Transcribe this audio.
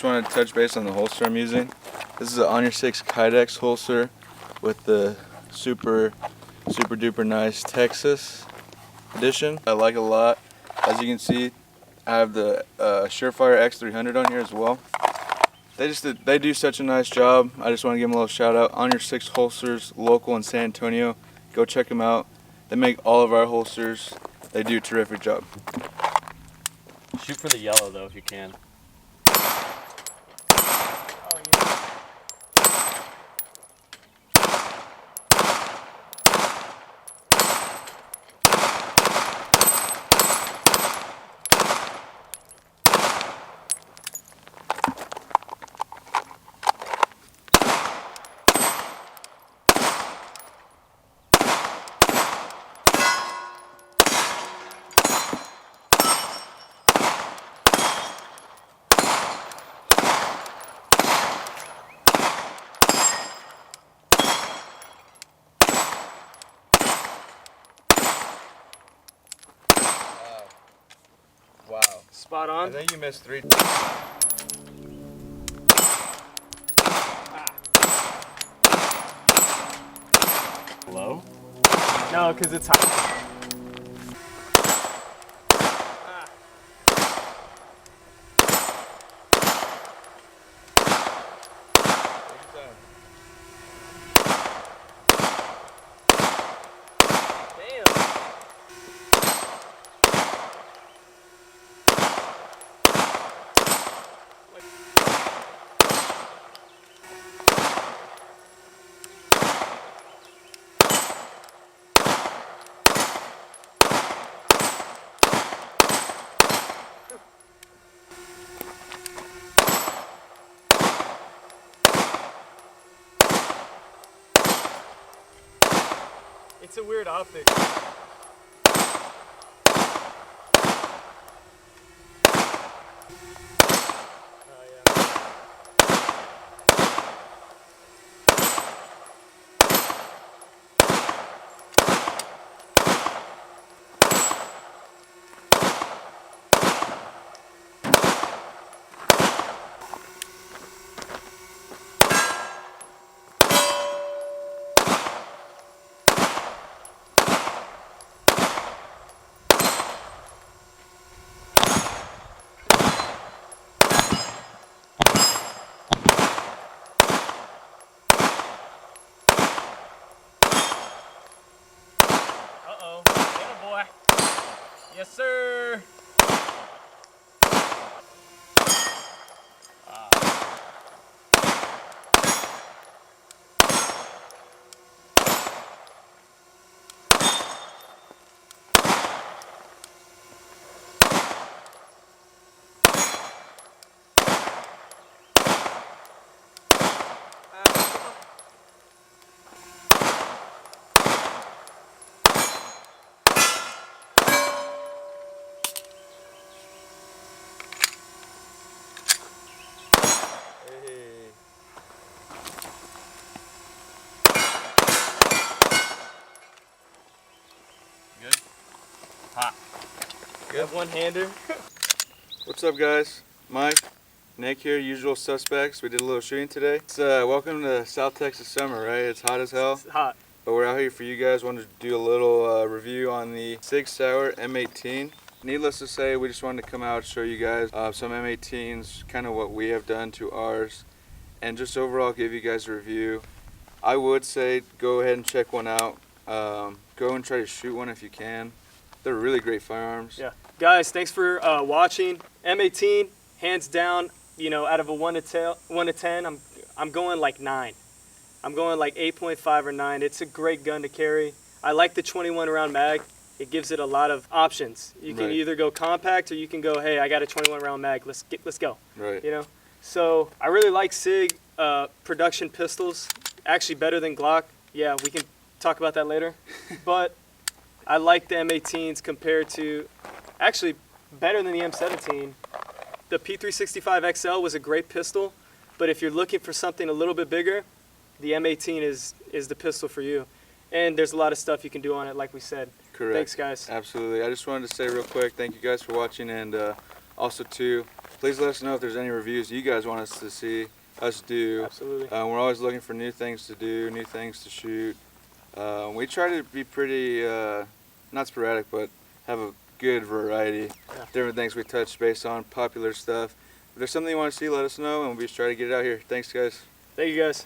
just wanted to touch base on the holster I'm using. This is an On Your 6 Kydex holster with the super duper nice Texas edition. I like it a lot. As you can see, I have the Surefire X300 on here as well. They do such a nice job. I just want to give them a little shout out. On Your 6 holsters, local in San Antonio. Go check them out. They make all of our holsters. They do a terrific job. Shoot for the yellow though if you can. Wow. Spot on. I think you missed 3. Low? No, because it's hot. It's a weird optic. Yes, sir. Good? Hot. Good one-hander. What's up, guys? Mike, Nick here, usual suspects. We did a little shooting today. It's welcome to South Texas summer, right? It's hot as hell. It's hot. But we're out here for you guys. Wanted to do a little review on the SIG Sauer M18. Needless to say, we just wanted to come out and show you guys some M18s, kind of what we have done to ours, and just overall give you guys a review. I would say go ahead and check one out. Go and try to shoot one if you can. They're really great firearms. Yeah. Guys, thanks for watching. M18, hands down, you know, out of a 1 to 10, I'm going like 9. I'm going like 8.5 or 9. It's a great gun to carry. I like the 21 round mag. It gives it a lot of options. You can either go compact or you can go, hey, I got a 21 round mag. Let's go. Right. You know. So I really like SIG production pistols. Actually better than Glock. Yeah, we can talk about that later. But I like the M18s compared to, actually better than the M17. The P365 XL was a great pistol, but if you're looking for something a little bit bigger, the M18 is the pistol for you. And there's a lot of stuff you can do on it, like we said. Correct. Thanks, guys. Absolutely. I just wanted to say real quick, thank you guys for watching, and also too, Please let us know if there's any reviews you guys want us to see us do. Absolutely. We're always looking for new things to do, new things to shoot. We try to be pretty, not sporadic, but have a good variety. Yeah. Different things we touch base on, popular stuff. If there's something you want to see, let us know, and we'll be trying to get it out here. Thanks, guys. Thank you guys.